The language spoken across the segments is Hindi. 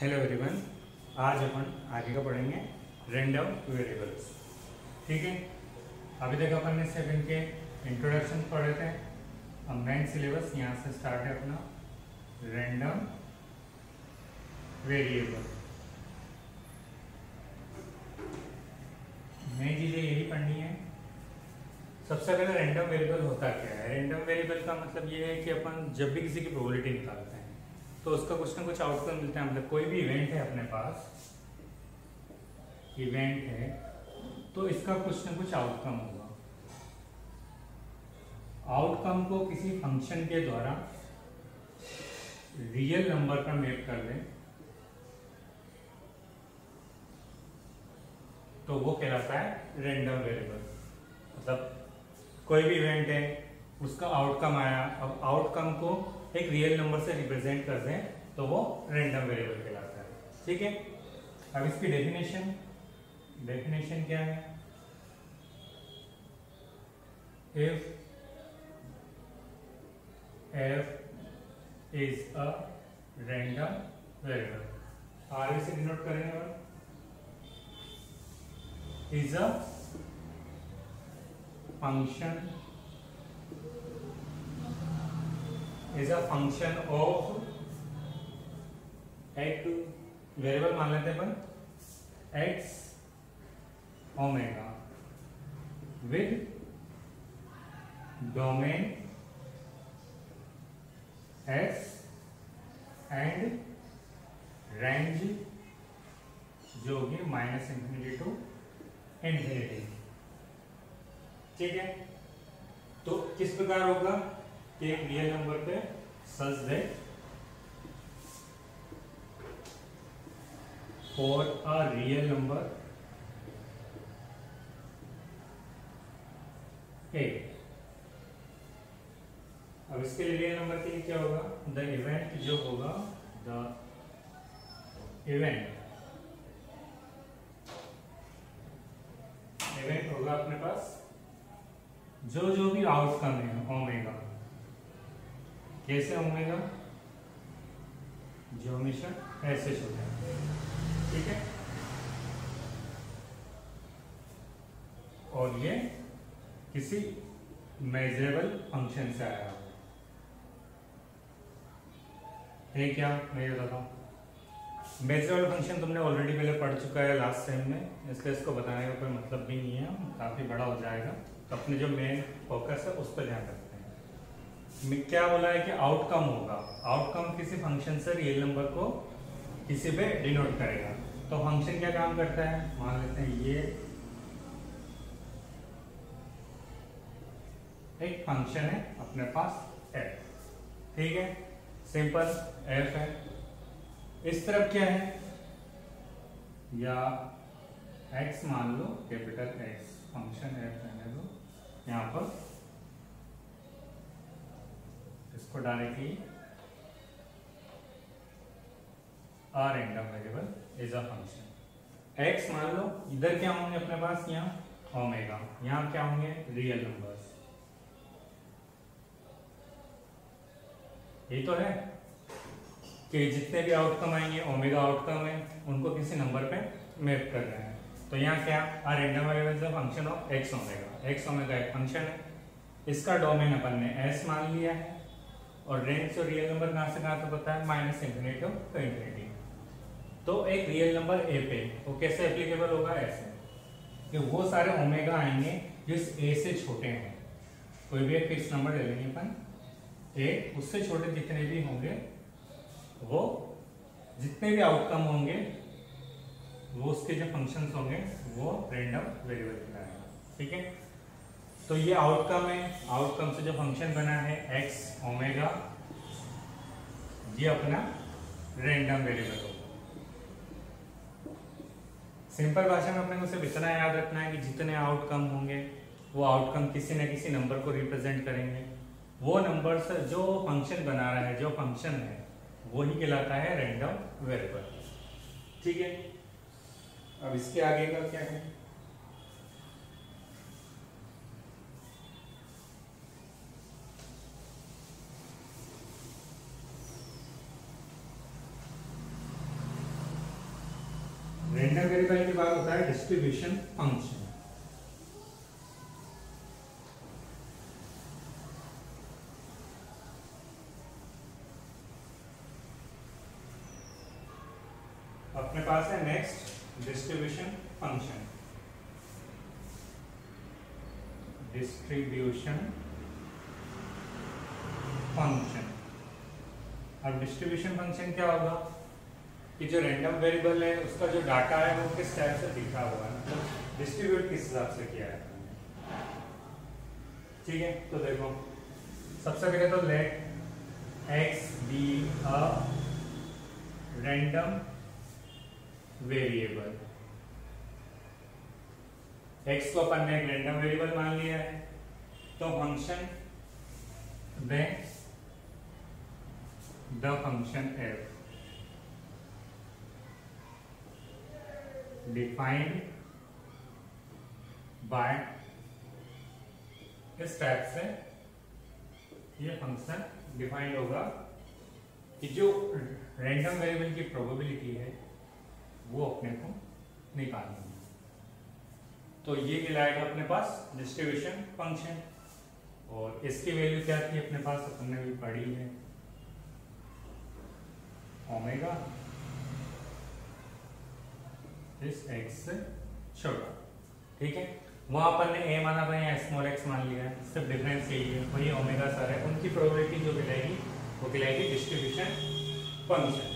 Hello everyone. आज अपन आगे का पढ़ेंगे रैंडम वेरिएबल्स। ठीक है, अभी तक अपन ने सिर्फ इनके इंट्रोडक्शन पढ़े थे। अब मेन सिलेबस यहाँ से स्टार्ट है अपना रैंडम वेरिएबल। मेन चीज़ें यही पढ़नी है। सबसे पहले रैंडम वेरिएबल होता क्या है। रैंडम वेरिएबल का मतलब ये है कि अपन जब भी किसी की प्रोबेबिलिटी निकालते हैं तो उसका कुछ ना कुछ आउटकम मिलता है। मतलब कोई भी इवेंट है अपने पास, इवेंट है तो इसका कुछ ना कुछ आउटकम होगा। आउटकम को किसी फंक्शन के द्वारा रियल नंबर पर मैप कर दें तो वो कहलाता है रैंडम वेरिएबल। मतलब कोई भी इवेंट है, उसका आउटकम आया, अब आउटकम को एक रियल नंबर से रिप्रेजेंट कर दें तो वो रैंडम वेरिएबल कहलाता है। ठीक है, अब इसकी डेफिनेशन क्या है। If f is a random variable, R से डिनोट करेंगे और इज अ फंक्शन ऑफ एक वेरिएबल मान लेते हैं अपन x omega with domain s and range जो होगी -∞ टू ∞। ठीक है, तो किस प्रकार होगा कि एक रियल नंबर पे such that for a real number A. अब इसके लिए रियल नंबर के लिए क्या होगा, द इवेंट जो होगा, द इवेंट होगा अपने पास जो भी आउटकम है ओमेगा। कैसे ओमेगा, जो हमेशा ऐसे छोटा है। ठीक है, और ये किसी मेजरेबल फंक्शन से आया है। क्या मैं ये बताता हूँ, मेजरेबल फंक्शन तुमने ऑलरेडी पहले पढ़ चुका है लास्ट सेम में, इसलिए इसको बताने का कोई मतलब भी नहीं है, काफी बड़ा हो जाएगा। तो अपने जो मेन फोकस है उस पर ध्यान रखते हैं। क्या बोला है कि आउटकम होगा, आउटकम किसी फंक्शन से रियल नंबर को किसी पे डिनोट करेगा। तो फंक्शन क्या काम करता है, मान लेते हैं ये एक फंक्शन है अपने पास f। ठीक है, सिंपल f है। इस तरफ क्या है, या x मान लो, कैपिटल X, फंक्शन f रहने दो। यहां पर इसको directly a random variable is a function. x मान लो, इधर क्या होंगे अपने पास, यहाँ ओमेगा, यहाँ क्या होंगे रियल नंबर्स। ये तो है कि जितने भी आउटकम आएंगे ओमेगा आउटकम है, उनको किसी नंबर पे मैप कर रहे हैं। तो यहाँ क्या, a random variable is a function of x omega. x omega एक फंक्शन है, इसका डोमेन अपन ने s मान लिया है, और रेंज जो रियल नंबर कहाँ से कहाँ तक होता है, -∞ टू ∞। तो एक रियल नंबर a पे वो कैसे एप्लीकेबल होगा, ऐसे कि वो सारे ओमेगा आएंगे जो इस a से छोटे हैं। कोई भी एक फिक्स नंबर ले लेंगे अपन a, उससे छोटे जितने भी होंगे, वो जितने भी आउटकम होंगे, वो उसके जो फंक्शंस होंगे वो रैंडम वेरिएबल कहलाएगा। ठीक है, तो ये आउटकम है, आउटकम से जो फंक्शन बना है x ओमेगा, ये अपना रैंडम वेरिएबल होगा। सिंपल भाषा में अपने को सिर्फ इतना याद रखना है कि जितने आउटकम होंगे वो आउटकम किसी न किसी नंबर को रिप्रेजेंट करेंगे। वो नंबर से जो फंक्शन बना रहा है, जो फंक्शन है, वो ही कहलाता है रैंडम वेरिएबल। ठीक है, अब इसके आगे का क्या है, रैंडम वेरिएबल के बाद होता है डिस्ट्रीब्यूशन फंक्शन। अपने पास है next distribution function. Distribution function. अब डिस्ट्रीब्यूशन फंक्शन क्या होगा कि जो रैंडम वेरिएबल है उसका जो डाटा है वो किस टाइप से दिखा हुआ है, मतलब डिस्ट्रीब्यूट किस हिसाब से किया है। ठीक है, तो देखो सबसे पहले तो let x be a random variable. x को अपन ने एक रैंडम वेरिएबल मान लिया है, तो फंक्शन दें the function f defined by, इस टाइप से ये फंक्शन डिफाइंड होगा कि जो रैंडम वेरिएबल की प्रोबेबिलिटी है वो अपने को निकालनी है। तो ये गिलाएगा अपने पास डिस्ट्रीब्यूशन फंक्शन, और इसकी वैल्यू क्या थी अपने पास, अपन ने भी पढ़ी है, ओमेगा इस x से छोटा। ठीक है, वहां अपन ने a माना था, यहाँ स्मॉल x मान लिया है, सिर्फ डिफरेंस यही है, वही ओमेगा सर है, उनकी प्रोबेबिलिटी जो गिलाएगी वो गिलाएगी डिस्ट्रीब्यूशन फंक्शन।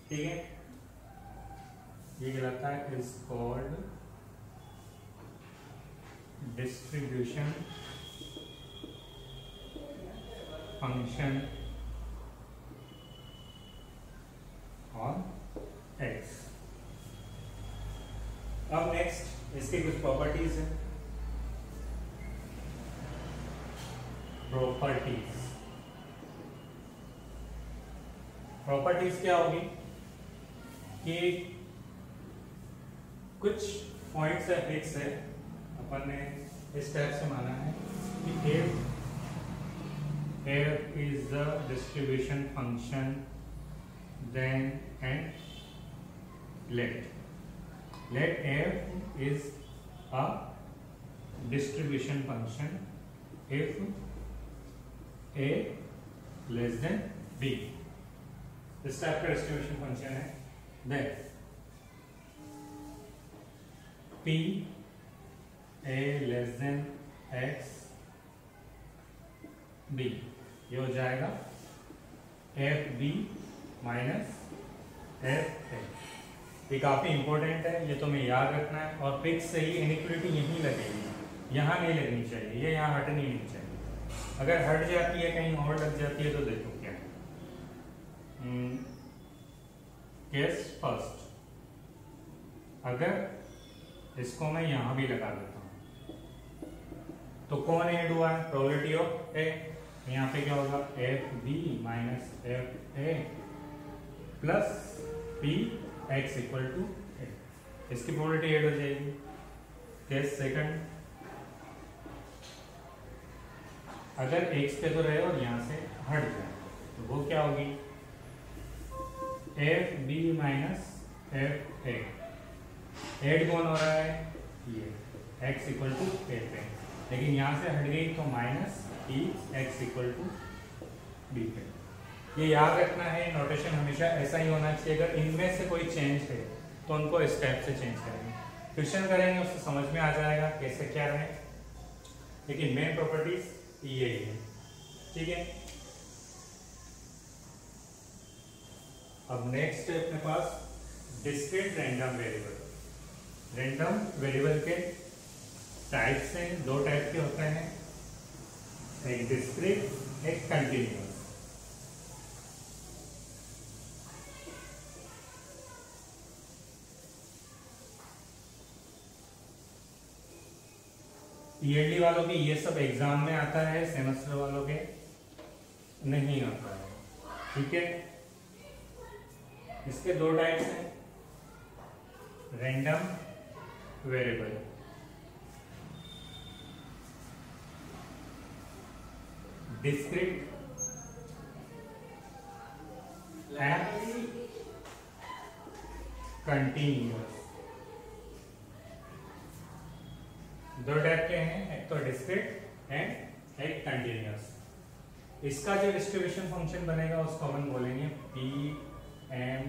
ठीक है, ये गिलाता है is called distribution function on x। अब नेक्स्ट इसकी कुछ प्रॉपर्टीज है। प्रॉपर्टीज क्या होगी कि कुछ पॉइंट्स है फिक्स है, अपन ने इस टाइप से माना है कि f is the distribution function then and let f is a distribution function if a less than b। इस टाइप का डिस्ट्रीब्यूशन फंक्शन है, then p a less than x b, ये हो जाएगा F B minus F A. ये काफी इंपॉर्टेंट है, ये तुम्हें याद रखना है, और फिक्स से ही इनइक्वालिटी यहीं लगेगी, यहाँ नहीं लगनी चाहिए, ये यहाँ हटनी नहीं चाहिए। अगर हट जाती है कहीं और लग जाती है तो देखो क्या है। केस फर्स्ट, अगर इसको मैं यहाँ भी लगा देता हूँ तो कौन ऐड हुआ है, प्रोबेबिलिटी ऑफ ए। यहाँ पे क्या होगा, F B minus F A plus P X equal to A, इसकी प्रोबेबिलिटी ऐड हो जाएगी। केस सेकंड, अगर एक्स पे तो रहे और यहाँ से हट जाए तो वो क्या होगी, F B minus F A. Add कौन हो रहा है, ये एक्स इक्वल टू ए पे, लेकिन यहाँ से हट गई तो minus e x equal to b पे। ये याद रखना है, नोटेशन हमेशा ऐसा ही होना चाहिए। अगर इनमें से कोई चेंज है तो उनको इस टाइप से चेंज करेंगे, क्वेश्चन करेंगे उससे समझ में आ जाएगा कैसे क्या है, लेकिन मेन प्रॉपर्टीज ये ही है। ठीक है, अब नेक्स्ट है अपने पास discrete random variable. Random variable के टाइप्स हैं, दो टाइप के होते हैं, एक डिस्क्रीट एक कंटिन्यूअस। ईयरली वालों की ये सब एग्जाम में आता है, सेमेस्टर वालों के नहीं आता है। ठीक है, इसके दो टाइप्स हैं, random variable, discrete and continuous. दो टाइप के हैं, एक तो डिस्क्रीट एंड एक कंटिन्यूअस। इसका जो डिस्ट्रीब्यूशन फंक्शन बनेगा उसको अपन बोलेंगे पी एम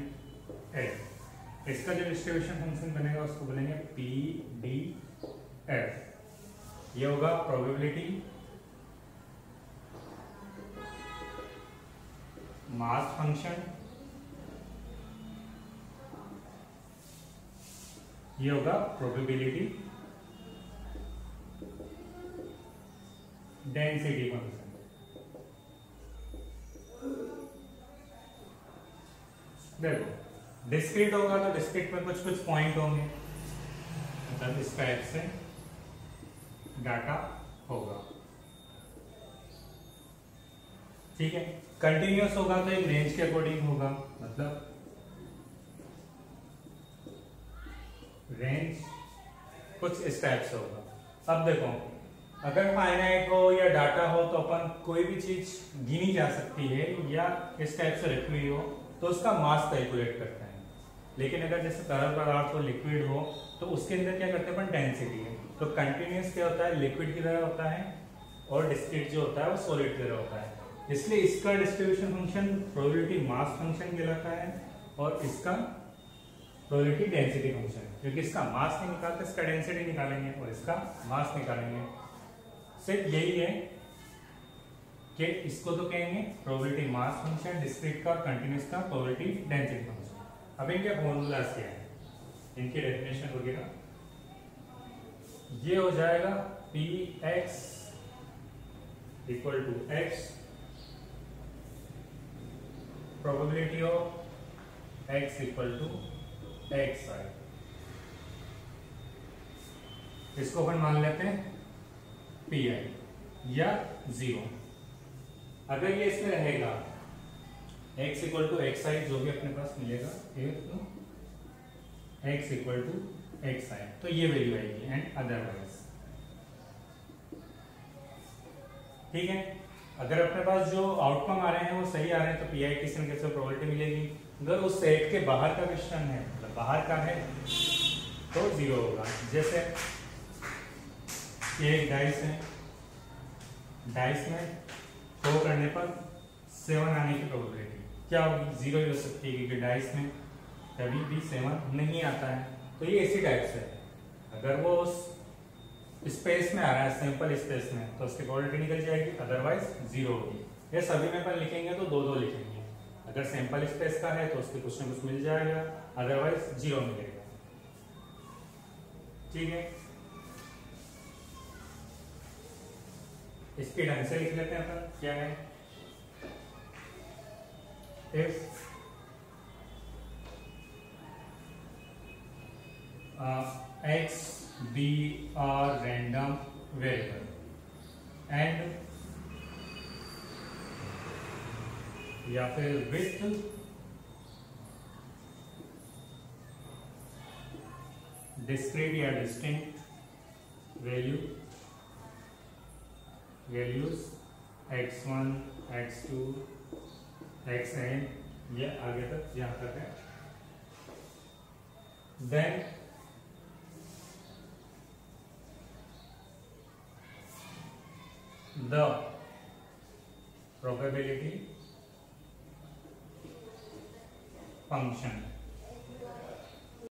एफ। इसका जो डिस्ट्रीब्यूशन फंक्शन बनेगा उसको बोलेंगे पी डी एफ। ये होगा प्रोबेबिलिटी, मास फंक्शन, ये होगा प्रोबेबिलिटी, डेंसिटी फंक्शन। देखो डिस्क्रीट होगा तो डिस्क्रीट में कुछ कुछ पॉइंट होंगे, मतलब इस टाइप से डाटा होगा, ठीक है। कंटिन्यूअस होगा तो एक रेंज के अकॉर्डिंग होगा, मतलब रेंज कुछ इस टाइप से होगा। अब देखो अगर फाइनाइट हो या डाटा हो तो अपन कोई भी चीज गिनी जा सकती है या इस टाइप से रखी हुई हो तो उसका मास कैलकुलेट करते हैं। लेकिन अगर जैसे तरल पदार्थ हो, लिक्विड हो, तो उसके अंदर क्या करते हैं अपन, डेंसिटी है। तो कंटिन्यूअस क्या होता है, लिक्विड की तरह होता है, और डिस्क्रीट जो होता है वो सॉलिड की तरह होता है। इसलिए इसका distribution function probability mass function कहलाता है और इसका प्रोबेबिलिटी डेंसिटी फंक्शन, क्योंकि इसका मास नहीं निकालते, इसका डेंसिटी निकालेंगे और इसका मास निकालेंगे। सिर्फ यही है कि इसको तो कहेंगे प्रोबेबिलिटी मास फंक्शन डिस्क्रीट का, और कंटिन्यूअस का प्रोबेबिलिटी डेंसिटी फंक्शन। अब इनके फॉर्मूलाज क्या है, इनकी डेफिनेशन वगैरह, ये हो जाएगा P X equal to X, probability of X equal to X I. इसको अपन मान लेते हैं पी आई या 0। अगर ये इसमें रहेगा x इक्वल टू एक्स आई, जो भी अपने पास मिलेगा x इक्वल टू एक्स आई, तो ये वैल्यू आएगी, एंड अदरवाइज, ठीक है। अगर अपने पास जो आउटकम आ रहे हैं वो सही आ रहे हैं तो पी आई किसी न किसी प्रोबेबिलिटी मिलेगी। अगर उस सेट के बाहर का क्वेश्चन है, मतलब बाहर का है, तो 0 होगा। जैसे ये एक डाइस है, डाइस में थ्रो करने पर 7 आने की प्रोबेबिलिटी क्या होगी, 0 ही हो सकती है, क्योंकि डाइस में कभी भी 7 नहीं आता है। तो ये इसी टाइप से है, अगर वो उस स्पेस में आ रहा है, सैंपल स्पेस में, तो उसकी प्रोबेबिलिटी निकल जाएगी, अदरवाइज 0 होगी। ये सभी में अपन लिखेंगे तो 2-2 लिखेंगे, अगर सैंपल स्पेस का है तो उसके कुछ ना कुछ मिल जाएगा, अदरवाइज 0 मिलेगा, ठीक है। इसके ढंग से लिख लेते हैं अपन, क्या है, if x b are random variable and या फिर with discrete या distinct values x1 x2 xn, ये आगे तक यहाँ तक है, then the probability function